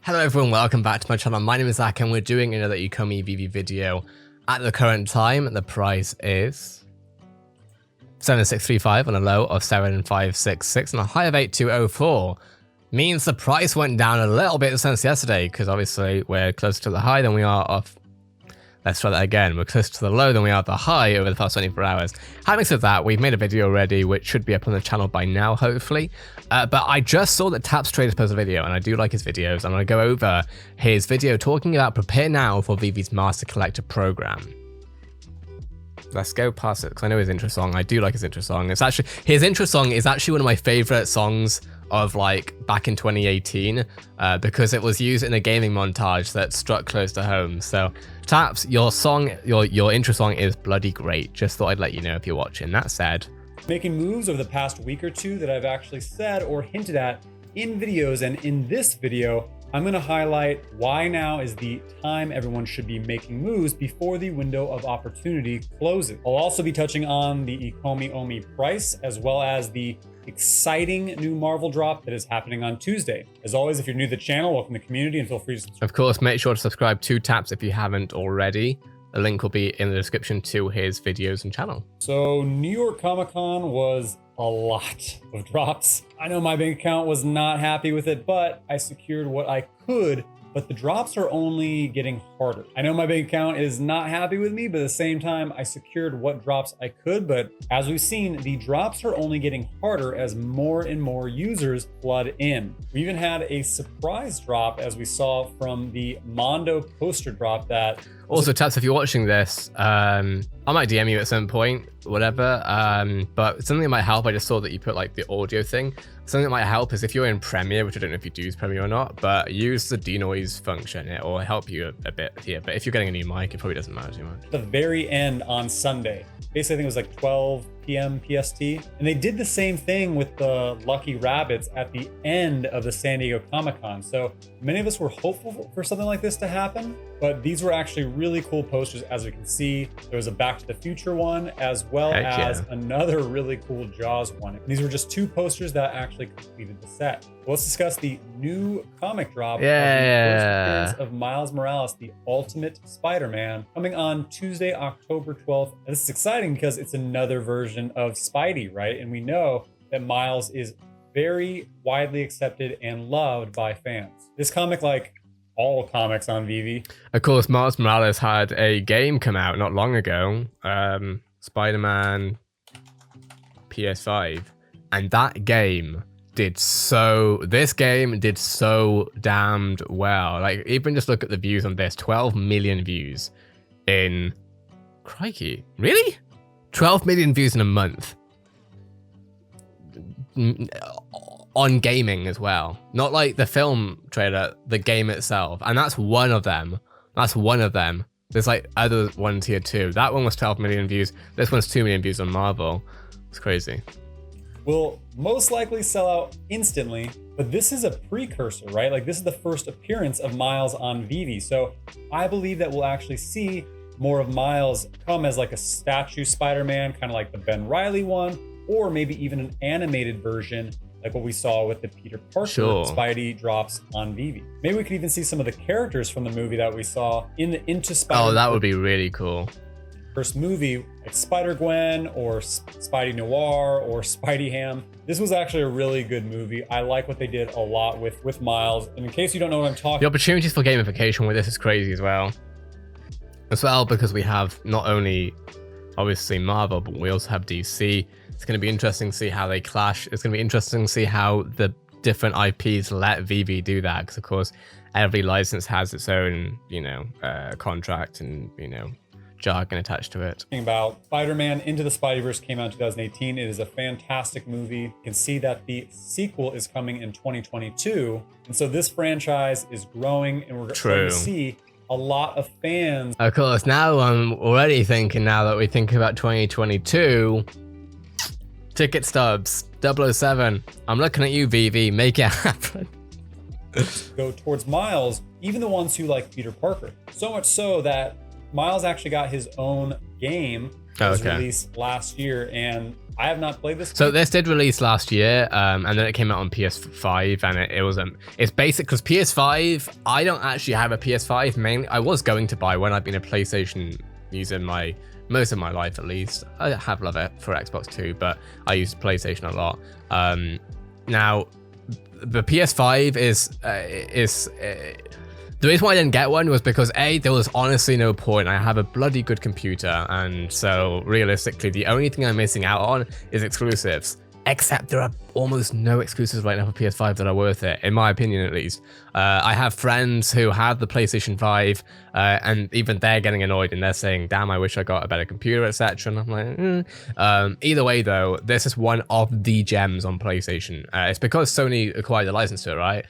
Hello everyone, welcome back to my channel. My name is Zach and we're doing another Ecomi VeVe video. At the current time, the price is 7635 on a low of 7566 and a high of 8204. Means the price went down a little bit since yesterday because obviously we're closer to the high than we are off. Let's try that again. We're closer to the low than we are the high over the past 24 hours. Having said that, we've made a video already, which should be up on the channel by now, hopefully. But I just saw that Taps Traders posted a video, and I do like his videos. I'm going to go over his video talking about prepare now for VeVe's Master Collector program. Let's go past it, because I know his intro song. I do like his intro song. It's actually, his intro song is actually one of my favorite songs of like back in 2018, because it was used in a gaming montage that struck close to home. So Taps, your song, your intro song is bloody great. Just thought I'd let you know if you're watching. That said, making moves over the past week or two that I've actually said or hinted at in videos, and in this video I'm going to highlight why now is the time everyone should be making moves before the window of opportunity closes. I'll also be touching on the Ecomi price, as well as the exciting new Marvel drop that is happening on Tuesday. As always, if you're new to the channel, welcome to the community and feel free to subscribe. Of course, make sure to subscribe to Taps if you haven't already. The link will be in the description to his videos and channel. So New York Comic Con was a lot of drops. I know my bank account was not happy with it, but I secured what I could. But the drops are only getting harder. I know my bank account is not happy with me, but at the same time, I secured what drops I could. But as we've seen, the drops are only getting harder as more and more users flood in. We even had a surprise drop, as we saw from the Mondo poster drop that... Also, Taps, if you're watching this, I might DM you at some point, whatever. But something that might help, I just saw that you put like the audio thing. Something that might help is if you're in Premiere, which I don't know if you do use Premiere or not, but use the denoise function. It will help you a bit here. But if you're getting a new mic, it probably doesn't matter too much. The very end on Sunday, basically I think it was like 12 p.m. PST. And they did the same thing with the Lucky Rabbits at the end of the San Diego Comic-Con. So many of us were hopeful for something like this to happen, but these were actually really cool posters. As we can see, there was a Back to the Future one, as well as another really cool Jaws one. And these were just two posters that actually completed the set. Let's discuss the new comic drop of the first appearance of Miles Morales, the Ultimate Spider-Man, coming on Tuesday, October 12th. And this is exciting because it's another version of Spidey, right? And we know that Miles is very widely accepted and loved by fans. This comic, like all comics on VeVe. Of course, Miles Morales had a game come out not long ago, Spider-Man PS5, and that game this game did so damned well. Like, even just look at the views on this, 12 million views in, crikey, really? 12 million views in a month on gaming as well. Not like the film trailer, the game itself. And that's one of them. That's one of them. There's like other ones here too. That one was 12 million views. This one's 2 million views on Marvel. It's crazy. Will most likely sell out instantly, but this is a precursor, right? Like, this is the first appearance of Miles on VeVe. So I believe that we'll actually see more of Miles come as like a statue Spider-Man, kind of like the Ben Reilly one, or maybe even an animated version like what we saw with the Peter Parker Spidey drops on VeVe. Maybe we could even see some of the characters from the movie that we saw in the Into Spider-Man. Oh, that would be really cool. First movie, like Spider-Gwen or Spidey Noir or Spidey Ham. This was actually a really good movie. I like what they did a lot with Miles. And in case you don't know what I'm talking about, the opportunities for gamification with this is crazy as well. Because we have not only obviously Marvel, but we also have DC. It's going to be interesting to see how they clash. It's going to be interesting to see how the different IPs let VeVe do that, because of course every license has its own, contract and jargon attached to it. About Spider-Man Into the Spideyverse came out in 2018. It is a fantastic movie. You can see that the sequel is coming in 2022, and so this franchise is growing, and we're going to see a lot of fans. Of course, now I'm already thinking, now that we think about 2022, ticket stubs, 007. I'm looking at you, VeVe, make it happen. Go towards Miles, even the ones who like Peter Parker. So much so that Miles actually got his own game It was released last year, and I have not played this game. So this did release last year, and then it came out on PS5, and it was it's basic because PS5. I don't actually have a PS5. Mainly, I was going to buy one. I've been a PlayStation user most of my life, at least. I have love it for Xbox too, but I use PlayStation a lot. Now, the PS5 is the reason why I didn't get one was because there was honestly no point. I have a bloody good computer, and so realistically, the only thing I'm missing out on is exclusives. Except there are almost no exclusives right now for PS5 that are worth it, in my opinion at least. I have friends who have the PlayStation 5, and even they're getting annoyed, and they're saying, damn, I wish I got a better computer, etc. And I'm like, Either way though, this is one of the gems on PlayStation. It's because Sony acquired the license to it, right?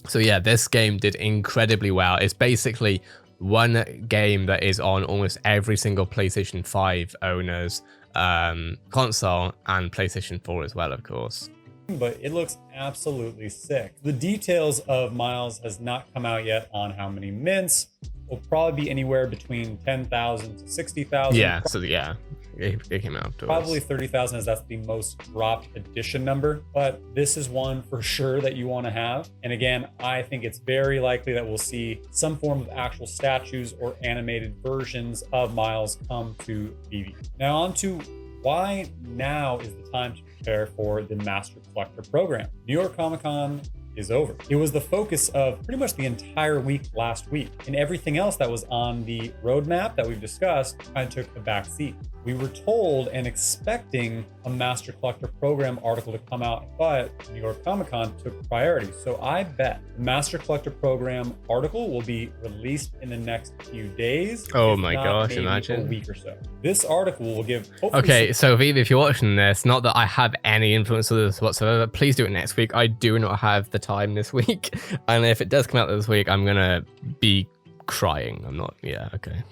So yeah, this game did incredibly well. It's basically one game that is on almost every single PlayStation 5 owner's console, and PlayStation 4 as well, of course. But it looks absolutely sick. The details of Miles has not come out yet on how many mints. Will probably be anywhere between 10,000 to 60,000. Yeah, so yeah, it came out afterwards. Probably 30,000, as that's the most dropped edition number. But this is one for sure that you want to have. And again, I think it's very likely that we'll see some form of actual statues or animated versions of Miles come to VeVe. Now on to why now is the time to prepare for the Master Collector program. New York Comic Con is over. It was the focus of pretty much the entire week last week, and everything else that was on the roadmap that we've discussed kind of took a back seat. We were told and expecting a Master Collector program article to come out, but New York Comic Con took priority. So I bet the Master Collector program article will be released in the next few days. Oh my gosh, imagine. A week or so. This article will give... Okay, so VeVe, if you're watching this, not that I have any influence on this whatsoever, please do it next week. I do not have the time this week. And if it does come out this week, I'm going to be crying. I'm not, yeah, okay.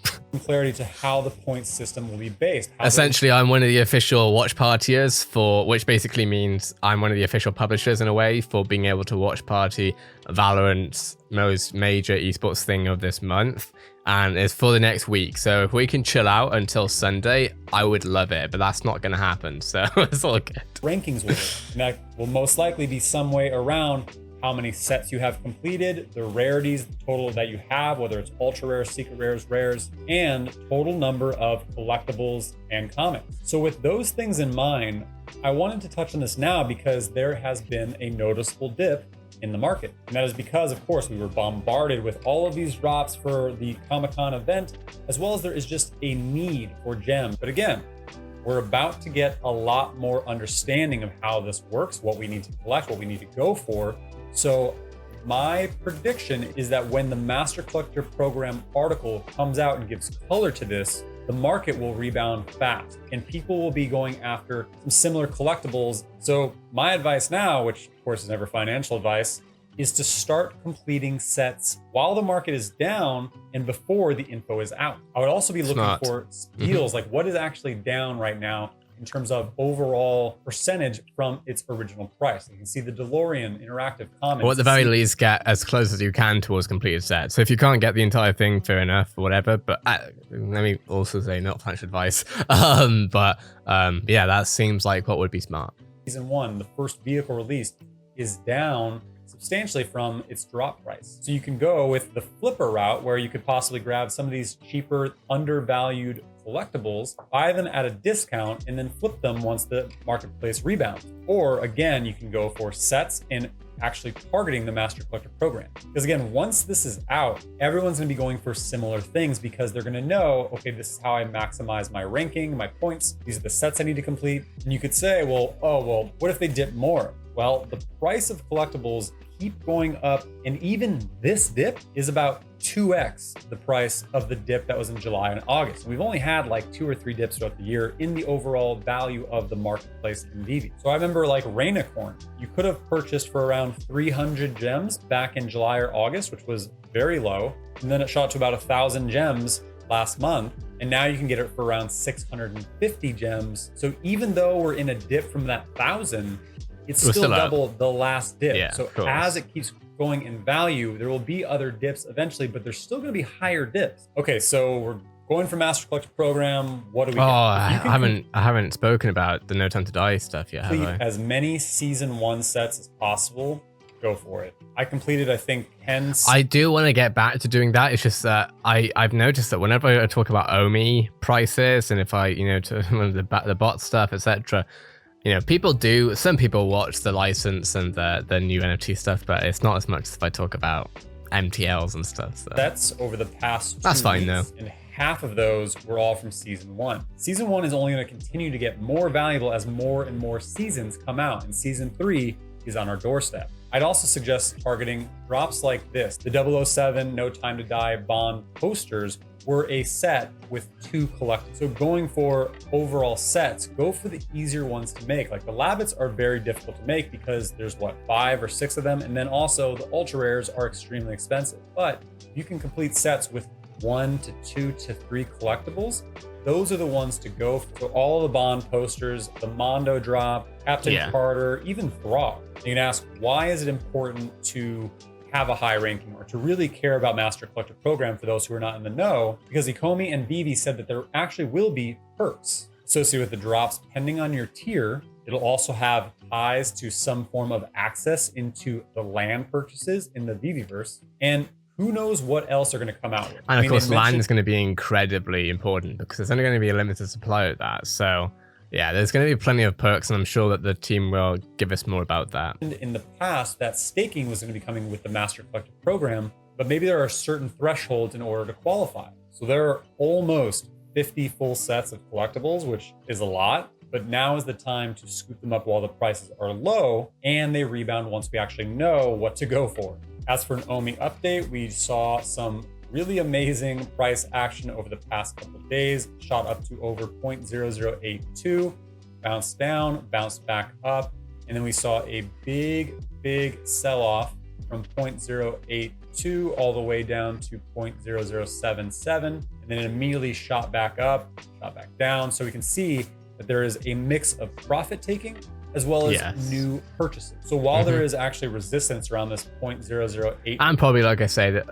Clarity to how the point system will be based. Essentially, I'm one of the official watch partiers which basically means I'm one of the official publishers in a way for being able to watch party Valorant's most major esports thing of this month, and it's for the next week. So if we can chill out until Sunday, I would love it, but that's not going to happen. So it's all good. Rankings will be. And that will most likely be some way around how many sets you have completed, the rarities, the total that you have, whether it's ultra rare, secret rares, and total number of collectibles and comics. So with those things in mind, I wanted to touch on this now because there has been a noticeable dip in the market. And that is because, of course, we were bombarded with all of these drops for the Comic-Con event, as well as there is just a need for gems. But again, we're about to get a lot more understanding of how this works, what we need to collect, what we need to go for. So my prediction is that when the Master Collector Program article comes out and gives color to this, the market will rebound fast and people will be going after some similar collectibles. So my advice now, which of course is never financial advice, is to start completing sets while the market is down and before the info is out. I would also be looking for deals, like what is actually down right now in terms of overall percentage from its original price. You can see the DeLorean interactive comments. Or at the very least, get as close as you can towards completed set. So if you can't get the entire thing, fair enough, or whatever. But let me also say, not financial advice. Yeah, that seems like what would be smart. Season 1, the first vehicle released, is down substantially from its drop price. So you can go with the flipper route where you could possibly grab some of these cheaper, undervalued collectibles, buy them at a discount, and then flip them once the marketplace rebounds. Or again, you can go for sets and actually targeting the Master Collector program. Because again, once this is out, everyone's gonna be going for similar things because they're gonna know, okay, this is how I maximize my ranking, my points. These are the sets I need to complete. And you could say, well, what if they dip more? Well, the price of collectibles keep going up, and even this dip is about 2x the price of the dip that was in July and August. We've only had like 2 or 3 dips throughout the year in the overall value of the marketplace in VeVe. So I remember like Rainicorn, you could have purchased for around 300 gems back in July or August, which was very low. And then it shot to about 1,000 gems last month. And now you can get it for around 650 gems. So even though we're in a dip from that 1,000, it's still double the last dip. Yeah, so as it keeps going in value, there will be other dips eventually, but there's still going to be higher dips. Okay, so we're going for Master Collector Program, what do we Oh, get? I haven't spoken about the No Time to Die stuff yet, have Complete I? as many Season 1 sets as possible. Go for it. I completed, I think, 10. I do want to get back to doing that. It's just that I've noticed that whenever I talk about Omi prices and if I, to the bot stuff, etc., some people watch the license and the new NFT stuff, but it's not as much as if I talk about MTLs and stuff. So. Sets over the past 2 That's fine weeks, though. and half of those were all from Season 1. Season 1 is only going to continue to get more valuable as more and more seasons come out, and Season 3 is on our doorstep. I'd also suggest targeting drops like this. The 007 No Time to Die Bond posters were a set with 2 collectibles. So going for overall sets, go for the easier ones to make. Like the Labbits are very difficult to make because there's 5 or 6 of them. And then also the ultra rares are extremely expensive. But you can complete sets with 1 to 2 to 3 collectibles. Those are the ones to go for. So all the Bond posters, the Mondo drop, Captain Carter, even Throg. You can ask, why is it important to have a high ranking or to really care about Master Collector Program for those who are not in the know? Because Ecomi and VeVe said that there actually will be perks associated with the drops depending on your tier. It'll also have ties to some form of access into the land purchases in the VeVeverse. And who knows what else they're going to come out with. And of course, land is going to be incredibly important because there's only going to be a limited supply of that. So yeah, there's going to be plenty of perks, and I'm sure that the team will give us more about that. In the past, that staking was going to be coming with the Master Collector Program, but maybe there are certain thresholds in order to qualify. So there are almost 50 full sets of collectibles, which is a lot, but now is the time to scoop them up while the prices are low and they rebound once we actually know what to go for. As for an Omi update, we saw some really amazing price action over the past couple of days, shot up to over 0.0082, bounced down, bounced back up, and then we saw a big sell-off from 0.082 all the way down to 0.0077, and then it immediately shot back up, shot back down. So we can see that there is a mix of profit taking as well as new purchases. So while there is actually resistance around this 0.008, and probably, like I said,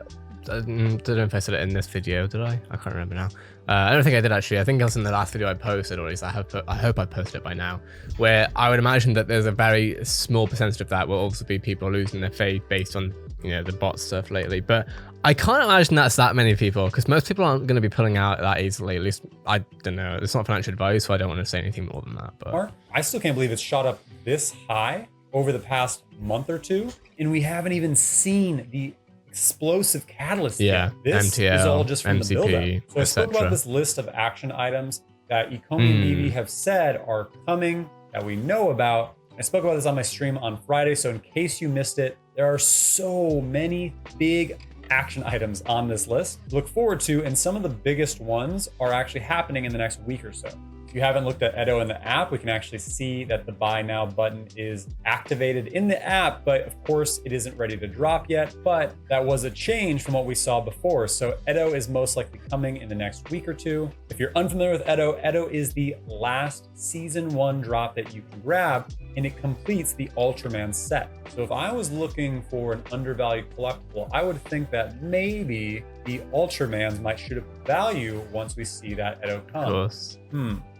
I don't know if I said it in this video, did I? I can't remember now. I don't think I did actually. I think it was in the last video I posted, or at least I hope I posted it by now, where I would imagine that there's a very small percentage of that will also be people losing their faith based on, the bot stuff lately. But I can't imagine that's that many people, because most people aren't going to be pulling out that easily. At least, I don't know. It's not financial advice, so I don't want to say anything more than that. But I still can't believe it's shot up this high over the past month or two, and we haven't even seen the explosive catalyst. Yeah, this MTL, is all just from MCP, the build-up. So I spoke about this list of action items that Ecomi and VeVe have said are coming, that we know about. I spoke about this on my stream on Friday, so in case you missed it, there are so many big action items on this list to look forward to, and some of the biggest ones are actually happening in the next week or so. If you haven't looked at Edo in the app, we can actually see that the buy now button is activated in the app, but of course it isn't ready to drop yet, but that was a change from what we saw before. So Edo is most likely coming in the next week or two. If you're unfamiliar with Edo, Edo is the last season 1 drop that you can grab, and it completes the Ultraman set. So if I was looking for an undervalued collectible, I would think that maybe the Ultramans might shoot up value once we see that Edo come. of course.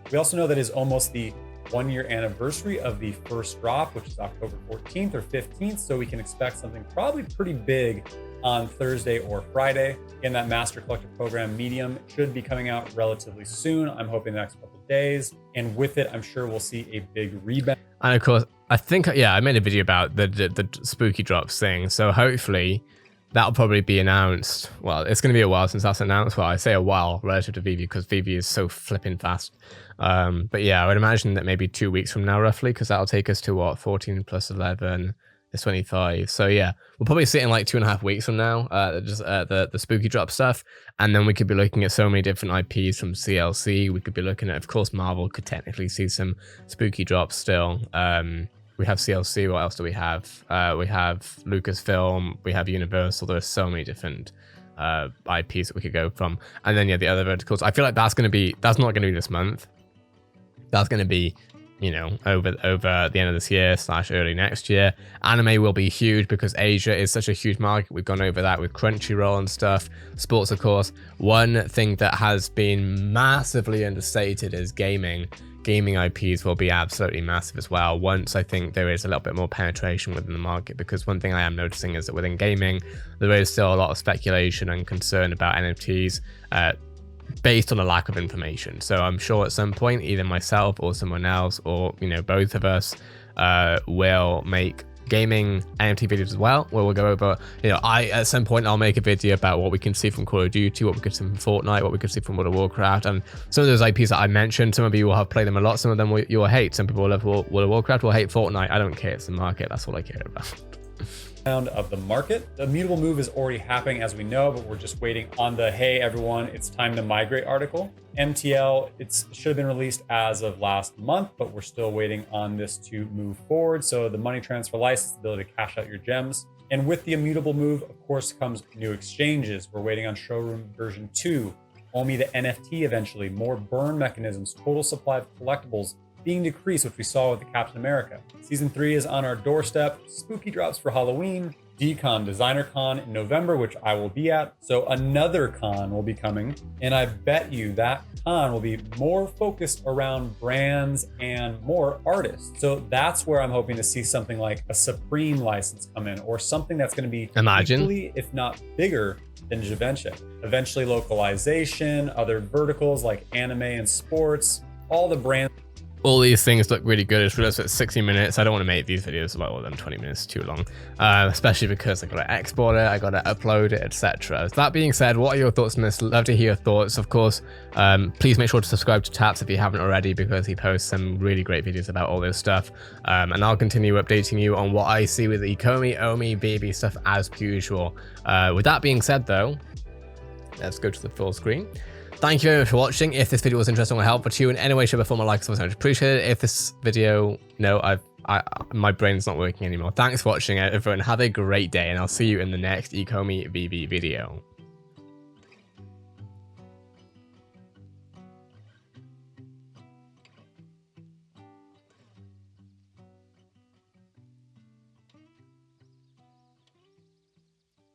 We also know that is almost the 1-year anniversary of the first drop, which is October 14th or 15th. So we can expect something probably pretty big on Thursday or Friday. Again, that Master Collector Program medium should be coming out relatively soon. I'm hoping the next couple of days. And with it, I'm sure we'll see a big rebound. And of course, I think, I made a video about the spooky drops thing. So hopefully that'll probably be announced. Well, it's going to be a while since that's announced. Well, I say a while relative to VeVe because VeVe is so flipping fast. But yeah, I would imagine that maybe 2 weeks from now, roughly, because that'll take us to what, 14 plus 11 is 25. So yeah, we'll probably sit in like 2.5 weeks from now, just the spooky drop stuff. And then we could be looking at so many different IPs from CLC. We could be looking at, of course, Marvel could technically see some spooky drops still. We have CLC. What else do we have? We have Lucasfilm. We have Universal. There's so many different IPs that we could go from. And then yeah, the other verticals. I feel like that's not going to be this month. That's going to be you know, over the end of this year / early next year. Anime will be huge because Asia is such a huge market. We've gone over that with Crunchyroll and stuff. Sports, of course. One thing that has been massively understated is gaming. Gaming IPs will be absolutely massive as well once I think there is a little bit more penetration within the market, because one thing I am noticing is that within gaming there is still a lot of speculation and concern about NFTs based on a lack of information. So I'm sure at some point either myself or someone else, or you know, both of us will make gaming NFT videos as well, where we'll go over, you know, at some point I'll make a video about what we can see from Call of Duty, what we can see from Fortnite, what we can see from World of Warcraft, and some of those IPs that I mentioned. Some of you will have played them a lot, some of them you will hate. Some people will love World of Warcraft, will hate Fortnite. I don't care, it's the market, that's all I care about. Of the market. The immutable move is already happening, as we know, but we're just waiting on the "hey everyone, it's time to migrate" article. MTL, it should have been released as of last month, but we're still waiting on this to move forward. So the money transfer license, the ability to cash out your gems. And with the immutable move, of course, comes new exchanges. We're waiting on showroom version 2, Ecomi the NFT eventually, more burn mechanisms, total supply of collectibles being decreased, which we saw with the Captain America. Season 3 is on our doorstep. Spooky drops for Halloween. DCon, Designer Con in November, which I will be at. So another con will be coming. And I bet you that con will be more focused around brands and more artists. So that's where I'm hoping to see something like a Supreme license come in, or something that's going to be equally, if not bigger, than Givenchy. Eventually localization, other verticals like anime and sports, all the brands. All these things look really good. It's realized at 60 minutes. I don't want to make these videos about more than 20 minutes too long, especially because I got to export it, I got to upload it, etc. That being said, what are your thoughts on this? Love to hear your thoughts. Of course, please make sure to subscribe to Taps if you haven't already, because he posts some really great videos about all this stuff. And I'll continue updating you on what I see with Ecomi, Omi, VeVe stuff as per usual. With that being said, though, let's go to the full screen. Thank you very much for watching. If this video was interesting or helpful to you in any way, shape, or form, a like is always much appreciated. If this video, no, my brain's not working anymore. Thanks for watching, everyone. Have a great day, and I'll see you in the next Ecomi VeVe video.